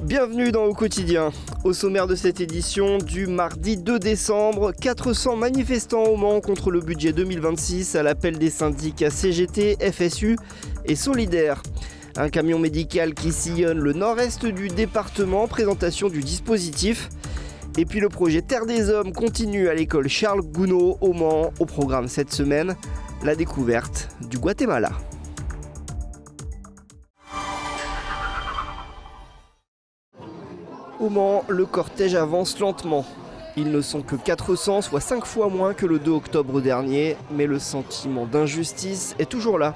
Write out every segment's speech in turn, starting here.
Bienvenue dans Au Quotidien. Au sommaire de cette édition du mardi 2 décembre, 400 manifestants au Mans contre le budget 2026 à l'appel des syndicats CGT, FSU et Solidaires. Un camion médical qui sillonne le nord-est du département, présentation du dispositif. Et puis le projet Terre des Hommes continue à l'école Charles Gounod au Mans. Au programme cette semaine, la découverte du Guatemala. Au Mans, le cortège avance lentement. Ils ne sont que 400, soit 5 fois moins que le 2 octobre dernier, mais le sentiment d'injustice est toujours là.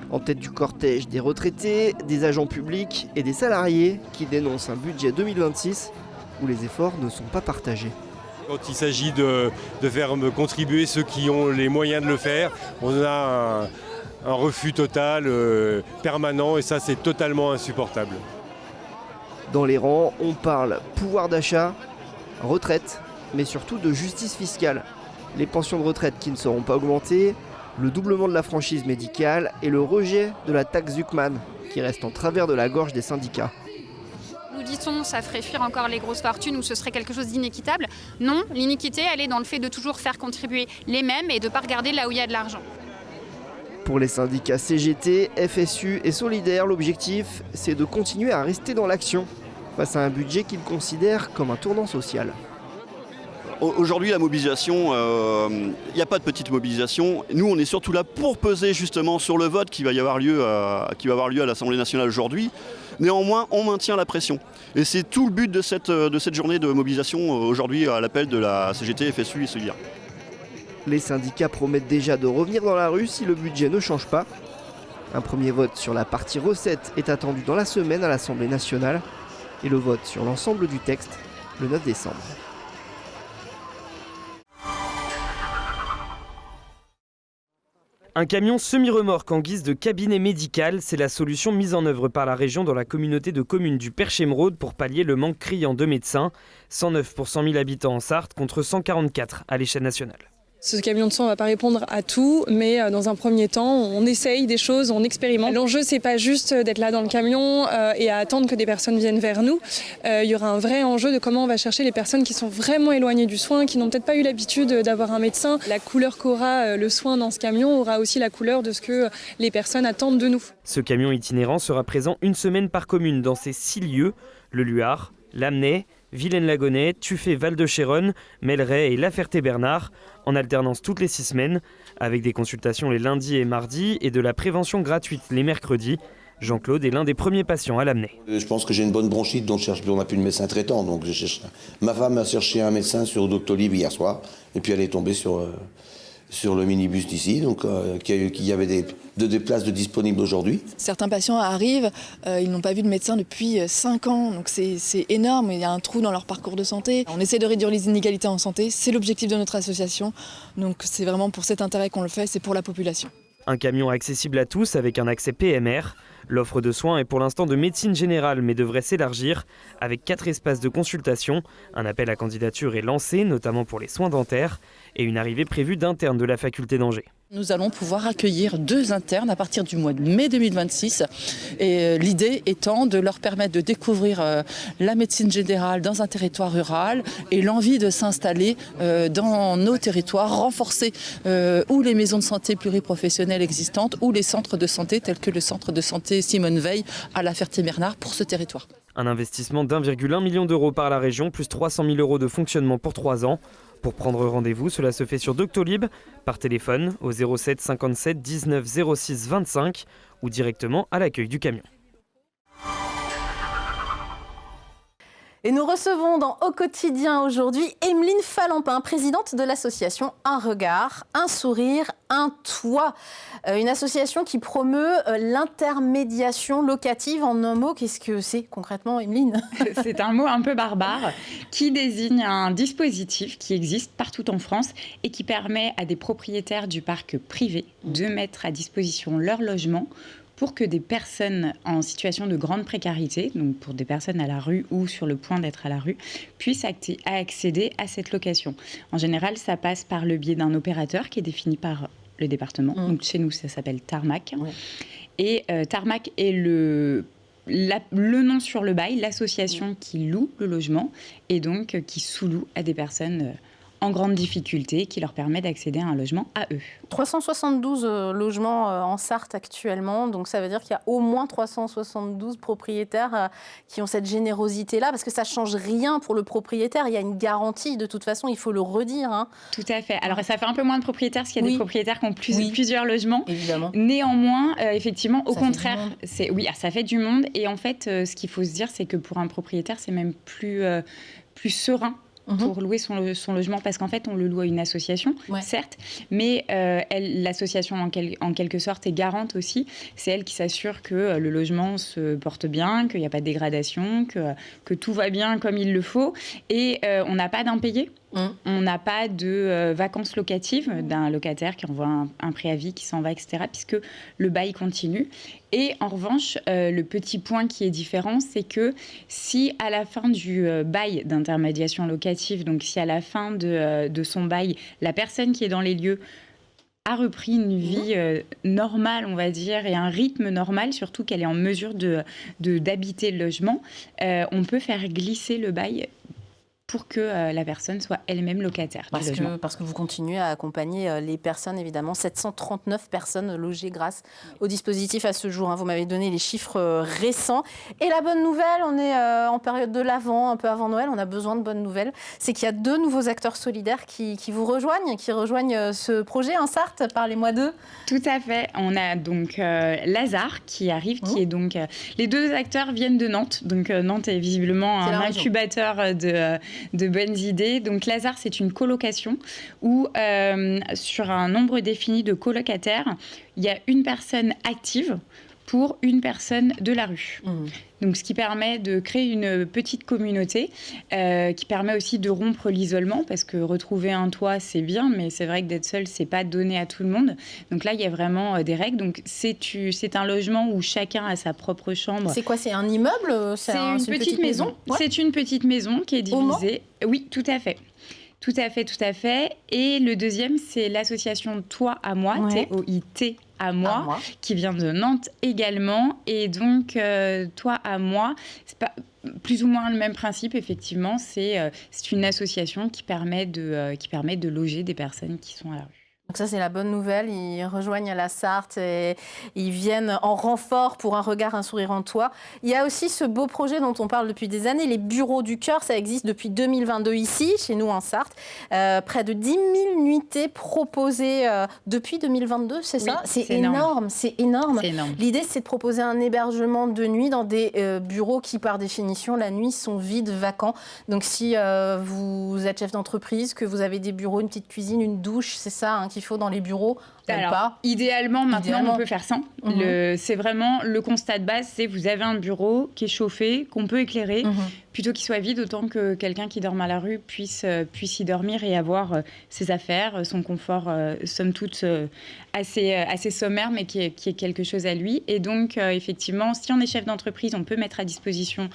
En tête du cortège, des retraités, des agents publics et des salariés qui dénoncent un budget 2026 où les efforts ne sont pas partagés. Quand il s'agit de faire contribuer ceux qui ont les moyens de le faire, on a un refus total, permanent, et ça c'est totalement insupportable. Dans les rangs, on parle pouvoir d'achat, retraite, mais surtout de justice fiscale. Les pensions de retraite qui ne seront pas augmentées, le doublement de la franchise médicale et le rejet de la taxe Zuckman, qui reste en travers de la gorge des syndicats. Nous dit-on, ça ferait fuir encore les grosses fortunes ou ce serait quelque chose d'inéquitable. Non, l'iniquité, elle est dans le fait de toujours faire contribuer les mêmes et de ne pas regarder là où il y a de l'argent. Pour les syndicats CGT, FSU et Solidaires, l'objectif, c'est de continuer à rester dans l'action face à un budget qu'ils considèrent comme un tournant social. Aujourd'hui, la mobilisation, il n'y a pas de petite mobilisation. Nous, on est surtout là pour peser justement sur le vote qui va avoir lieu à l'Assemblée nationale aujourd'hui. Néanmoins, on maintient la pression. Et c'est tout le but de cette journée de mobilisation aujourd'hui à l'appel de la CGT, FSU et Solidaires. Les syndicats promettent déjà de revenir dans la rue si le budget ne change pas. Un premier vote sur la partie recettes est attendu dans la semaine à l'Assemblée nationale et le vote sur l'ensemble du texte le 9 décembre. Un camion semi-remorque en guise de cabinet médical, c'est la solution mise en œuvre par la région dans la communauté de communes du Perche-Émeraude pour pallier le manque criant de médecins. 109 pour 100 000 habitants en Sarthe contre 144 à l'échelle nationale. Ce camion de sang ne va pas répondre à tout, mais dans un premier temps, on essaye des choses, on expérimente. L'enjeu, c'est pas juste d'être là dans le camion et à attendre que des personnes viennent vers nous. Il y aura un vrai enjeu de comment on va chercher les personnes qui sont vraiment éloignées du soin, qui n'ont peut-être pas eu l'habitude d'avoir un médecin. La couleur qu'aura le soin dans ce camion aura aussi la couleur de ce que les personnes attendent de nous. Ce camion itinérant sera présent une semaine par commune dans ces 6 lieux, le Luard, Lamennais, Vilaine-Lagonais, Tuffet, Val-de-Chéronne, Melleray et La Ferté-Bernard, en alternance toutes les 6 semaines, avec des consultations les lundis et mardis et de la prévention gratuite les mercredis. Jean-Claude est l'un des premiers patients à Lamennais. Je pense que j'ai une bonne bronchite, donc on n'a plus de médecin traitant. Donc ma femme a cherché un médecin sur Doctolib hier soir, et puis elle est tombée sur le minibus d'ici, donc qu'il y avait des places de disponibles aujourd'hui. Certains patients arrivent, ils n'ont pas vu de médecin depuis 5 ans, donc c'est énorme, il y a un trou dans leur parcours de santé. On essaie de réduire les inégalités en santé, c'est l'objectif de notre association, donc c'est vraiment pour cet intérêt qu'on le fait, c'est pour la population. Un camion accessible à tous avec un accès PMR. L'offre de soins est pour l'instant de médecine générale mais devrait s'élargir avec 4 espaces de consultation. Un appel à candidature est lancé, notamment pour les soins dentaires, et une arrivée prévue d'internes de la faculté d'Angers. Nous allons pouvoir accueillir 2 internes à partir du mois de mai 2026. Et l'idée étant de leur permettre de découvrir la médecine générale dans un territoire rural et l'envie de s'installer dans nos territoires, renforcer ou les maisons de santé pluriprofessionnelles existantes ou les centres de santé tels que le centre de santé Simone Veil à La Ferté-Bernard pour ce territoire. Un investissement d'1,1 million d'euros par la région, plus 300 000 euros de fonctionnement pour 3 ans. Pour prendre rendez-vous, cela se fait sur Doctolib, par téléphone au 07 57 19 06 25 ou directement à l'accueil du camion. Et nous recevons dans Au Quotidien aujourd'hui Emeline Falampin, présidente de l'association Un Regard, Un Sourire, Un Toit. Une association qui promeut l'intermédiation locative. En un mot, qu'est-ce que c'est concrètement, Emeline ? C'est un mot un peu barbare qui désigne un dispositif qui existe partout en France et qui permet à des propriétaires du parc privé de mettre à disposition leur logement pour que des personnes en situation de grande précarité, donc pour des personnes à la rue ou sur le point d'être à la rue, puissent accéder à cette location. En général, ça passe par le biais d'un opérateur qui est défini par le département. Donc chez nous, ça s'appelle Tarmac. Ouais. Et Tarmac est le le nom sur le bail, l'association qui loue le logement et donc qui sous-loue à des personnes en grande difficulté, qui leur permet d'accéder à un logement à eux. 372 logements en Sarthe actuellement, donc ça veut dire qu'il y a au moins 372 propriétaires qui ont cette générosité-là, parce que ça ne change rien pour le propriétaire, il y a une garantie, de toute façon, il faut le redire. Hein. Tout à fait. Alors ça fait un peu moins de propriétaires, parce qu'il y a des propriétaires qui ont plusieurs logements. Évidemment. Néanmoins, effectivement, au contraire, ça fait du monde. Et en fait, ce qu'il faut se dire, c'est que pour un propriétaire, c'est même plus serein pour louer son logement, parce qu'en fait, on le loue à une association, certes, mais l'association, en quelque sorte, est garante aussi. C'est elle qui s'assure que le logement se porte bien, qu'il n'y a pas de dégradation, que tout va bien comme il le faut, et on n'a pas d'impayés. On n'a pas de vacances locatives d'un locataire qui envoie un préavis, qui s'en va, etc., puisque le bail continue. Et en revanche, le petit point qui est différent, c'est que si à la fin du bail d'intermédiation locative, donc si à la fin de son bail, la personne qui est dans les lieux a repris une vie normale, on va dire, et un rythme normal, surtout qu'elle est en mesure d'habiter le logement, on peut faire glisser le bail pour que la personne soit elle-même locataire du logement. Parce que vous continuez à accompagner les personnes, évidemment. 739 personnes logées grâce au dispositif à ce jour. Hein. Vous m'avez donné les chiffres récents. Et la bonne nouvelle, on est en période de l'Avent, un peu avant Noël, on a besoin de bonnes nouvelles. C'est qu'il y a 2 nouveaux acteurs solidaires qui vous rejoignent, qui rejoignent ce projet en Sarthe. Parlez-moi d'eux. Tout à fait. On a donc Lazare qui arrive, qui est donc... les 2 acteurs viennent de Nantes. Donc Nantes est visiblement un incubateur de bonnes idées. Donc Lazare, c'est une colocation où sur un nombre défini de colocataires, il y a une personne active pour une personne de la rue. Donc, ce qui permet de créer une petite communauté, qui permet aussi de rompre l'isolement, parce que retrouver un toit, c'est bien, mais c'est vrai que d'être seul, c'est pas donné à tout le monde. Donc là, il y a vraiment des règles. Donc, c'est un logement où chacun a sa propre chambre. C'est quoi? C'est un immeuble? C'est une petite maison. C'est une petite maison qui est divisée. Oui, tout à fait. Tout à fait. Et le deuxième, c'est l'association Toi à moi, TOIT à moi, qui vient de Nantes également. Et donc, Toi à moi, c'est pas plus ou moins le même principe, effectivement. C'est une association qui permet de loger des personnes qui sont à la rue. Donc ça, c'est la bonne nouvelle. Ils rejoignent la Sarthe et ils viennent en renfort pour un regard, un sourire en toi. Il y a aussi ce beau projet dont on parle depuis des années, les bureaux du cœur. Ça existe depuis 2022 ici, chez nous en Sarthe. Près de 10 000 nuitées proposées depuis 2022, c'est ça? C'est énorme. C'est énorme. L'idée, c'est de proposer un hébergement de nuit dans des bureaux qui, par définition, la nuit, sont vides, vacants. Donc si vous êtes chef d'entreprise, que vous avez des bureaux, une petite cuisine, une douche, c'est ça qu'il faut dans les bureaux. Alors, idéalement, on peut faire sans. C'est vraiment le constat de base, c'est vous avez un bureau qui est chauffé, qu'on peut éclairer, plutôt qu'il soit vide, autant que quelqu'un qui dort à la rue puisse y dormir et avoir ses affaires, son confort, somme toute, assez sommaire, mais qui est quelque chose à lui. Et donc, effectivement, si on est chef d'entreprise, on peut mettre à disposition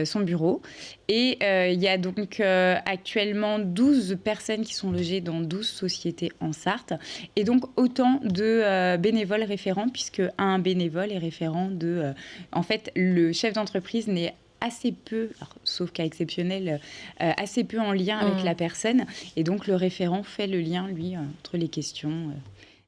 son bureau. Et il y a donc actuellement 12 personnes qui sont logées dans 12 sociétés en Sarthe. Et donc, autant de bénévoles référents, puisque un bénévole est référent de... en fait, le chef d'entreprise n'est assez peu, alors, sauf cas exceptionnel, assez peu en lien avec la personne. Et donc, le référent fait le lien, lui, entre les questions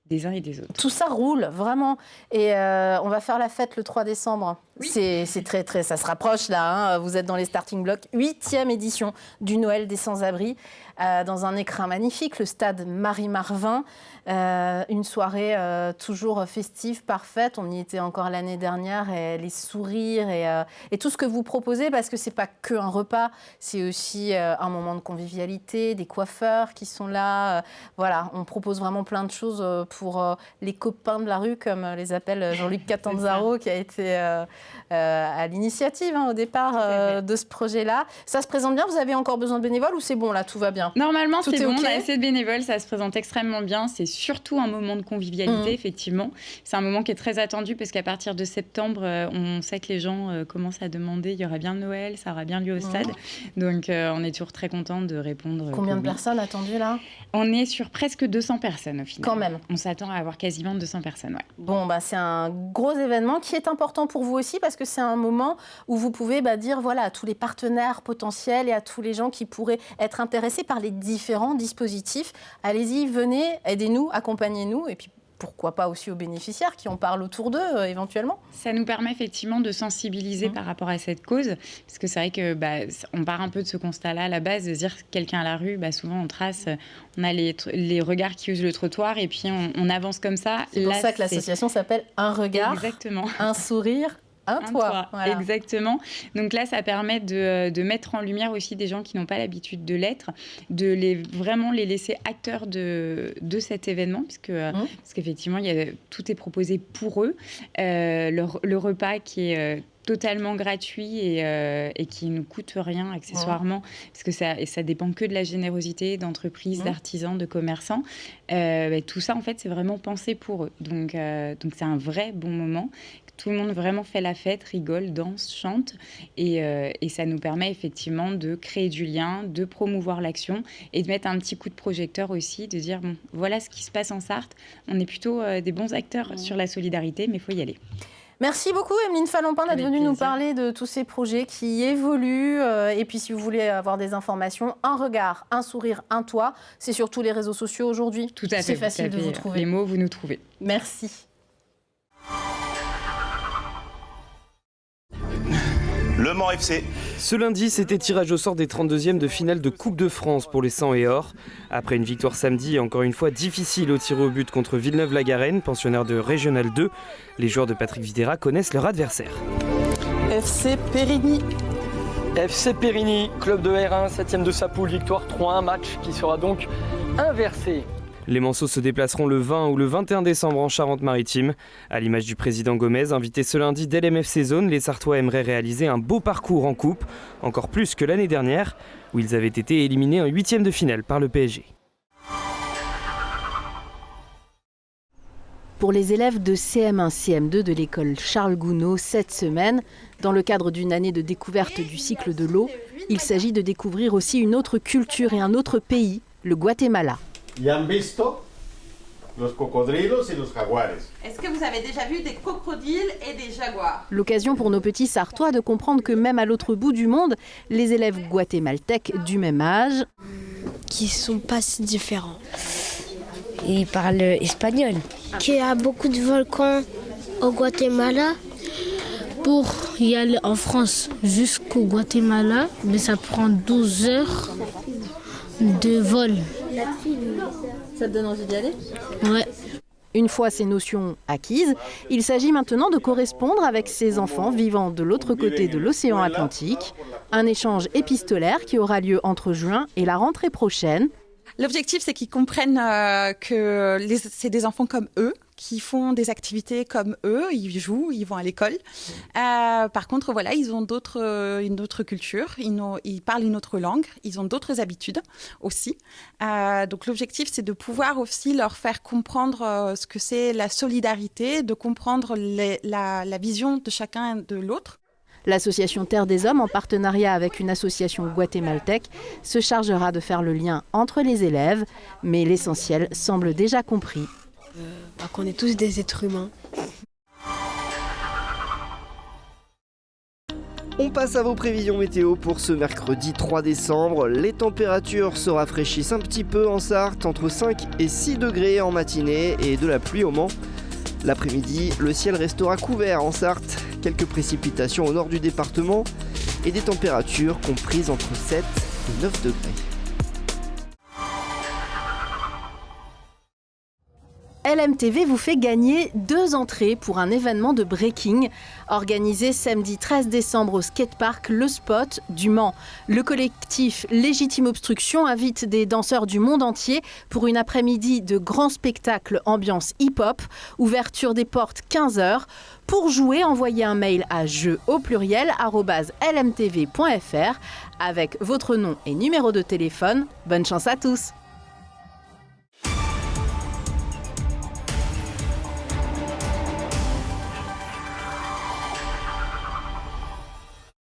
des uns et des autres. Tout ça roule, vraiment. Et on va faire la fête le 3 décembre. Oui. C'est très, ça se rapproche là. Hein. Vous êtes dans les starting blocks. 8e édition du Noël des sans-abri, dans un écrin magnifique, le stade Marie-Marvin. Une soirée toujours festive, parfaite. On y était encore l'année dernière. Et les sourires et tout ce que vous proposez, parce que c'est pas que un repas, c'est aussi un moment de convivialité, des coiffeurs qui sont là. Voilà, on propose vraiment plein de choses pour les copains de la rue, comme les appelle Jean-Luc Catanzaro, qui a été à l'initiative au départ de ce projet-là. Ça se présente bien? Vous avez encore besoin de bénévoles ou c'est bon là, tout va bien? bien. Normalement, Tout c'est est bon, ok. on a assez de bénévoles, ça se présente extrêmement bien. C'est surtout un moment de convivialité, effectivement. C'est un moment qui est très attendu parce qu'à partir de septembre, on sait que les gens commencent à demander, il y aura bien Noël, ça aura bien lieu au stade. Donc, on est toujours très content de répondre. Combien de personnes attendues là? On est sur presque 200 personnes au final. Quand même. On s'attend à avoir quasiment 200 personnes, ouais. Bon, bah, c'est un gros événement qui est important pour vous aussi parce que c'est un moment où vous pouvez dire voilà, à tous les partenaires potentiels et à tous les gens qui pourraient être intéressés par les différents dispositifs. Allez-y, venez, aidez-nous, accompagnez-nous et puis pourquoi pas aussi aux bénéficiaires qui en parlent autour d'eux éventuellement. Ça nous permet effectivement de sensibiliser par rapport à cette cause, parce que c'est vrai que on part un peu de ce constat-là à la base, de dire que quelqu'un à la rue, souvent on trace, on a les regards qui usent le trottoir et puis on avance comme ça. C'est pour ça que l'association s'appelle Un regard, exactement. Un sourire, un toit. Voilà. Exactement. Donc là, ça permet de mettre en lumière aussi des gens qui n'ont pas l'habitude de l'être, de vraiment les laisser acteurs de cet événement, parce qu'effectivement, tout est proposé pour eux. Le repas qui est totalement gratuit et qui ne coûte rien accessoirement, parce que ça dépend que de la générosité d'entreprises, d'artisans, de commerçants. Tout ça, en fait, c'est vraiment pensé pour eux. Donc c'est un vrai bon moment. Tout le monde vraiment fait la fête, rigole, danse, chante. Et ça nous permet effectivement de créer du lien, de promouvoir l'action et de mettre un petit coup de projecteur aussi, de dire, bon, voilà ce qui se passe en Sarthe. On est plutôt des bons acteurs sur la solidarité, mais il faut y aller. Merci beaucoup, Emeline Falampin, d'être venue nous parler de tous ces projets qui évoluent. Et puis, si vous voulez avoir des informations, Un regard, Un sourire, Un toit, c'est sur tous les réseaux sociaux aujourd'hui. Tout à fait. C'est facile de vous trouver. Les mots, vous nous trouvez. Merci. Le Mans FC. Ce lundi, c'était tirage au sort des 32e de finale de Coupe de France pour les 100 et or. Après une victoire samedi et encore une fois difficile au tir au but contre Villeneuve-la-Garenne, pensionnaire de Régional 2, les joueurs de Patrick Vieira connaissent leur adversaire. FC Périgny. FC Périgny, club de R1, 7e de sa poule, victoire 3-1, match qui sera donc inversé. Les Manceaux se déplaceront le 20 ou le 21 décembre en Charente-Maritime. À l'image du président Gomez, invité ce lundi dès l'MFC Zone, les Sartois aimeraient réaliser un beau parcours en coupe, encore plus que l'année dernière, où ils avaient été éliminés en 8e de finale par le PSG. Pour les élèves de CM1, CM2 de l'école Charles Gounod, cette semaine, dans le cadre d'une année de découverte du cycle de l'eau, il s'agit de découvrir aussi une autre culture et un autre pays, le Guatemala. ¿Y han visto los cocodrilos y los jaguares? Est-ce que vous avez déjà vu des crocodiles et des jaguars? L'occasion pour nos petits Sartois de comprendre que même à l'autre bout du monde, les élèves guatémaltèques du même âge... qui sont pas si différents. Ils parlent espagnol. Qu'il y a beaucoup de volcans au Guatemala. Pour y aller en France jusqu'au Guatemala, mais ça prend 12 heures de vol. Ça te donne envie d'y aller? Ouais. Une fois ces notions acquises, il s'agit maintenant de correspondre avec ces enfants vivant de l'autre côté de l'océan Atlantique. Un échange épistolaire qui aura lieu entre juin et la rentrée prochaine. L'objectif, c'est qu'ils comprennent que c'est des enfants comme eux, qui font des activités comme eux, ils jouent, ils vont à l'école. Par contre, voilà, ils ont une autre culture, ils parlent une autre langue, ils ont d'autres habitudes aussi. Donc l'objectif, c'est de pouvoir aussi leur faire comprendre ce que c'est la solidarité, de comprendre la vision de chacun de l'autre. L'association Terre des Hommes, en partenariat avec une association guatémaltèque, se chargera de faire le lien entre les élèves, mais l'essentiel semble déjà compris. Qu'on est tous des êtres humains. On passe à vos prévisions météo pour ce mercredi 3 décembre. Les températures se rafraîchissent un petit peu en Sarthe, entre 5 et 6 degrés en matinée et de la pluie au Mans. L'après-midi, le ciel restera couvert en Sarthe, quelques précipitations au nord du département et des températures comprises entre 7 et 9 degrés. LMTV vous fait gagner 2 entrées pour un événement de breaking organisé samedi 13 décembre au skatepark Le Spot du Mans. Le collectif Légitime Obstruction invite des danseurs du monde entier pour une après-midi de grands spectacles ambiance hip-hop. Ouverture des portes 15h. Pour jouer, envoyez un mail à jeux@lmtv.fr avec votre nom et numéro de téléphone. Bonne chance à tous!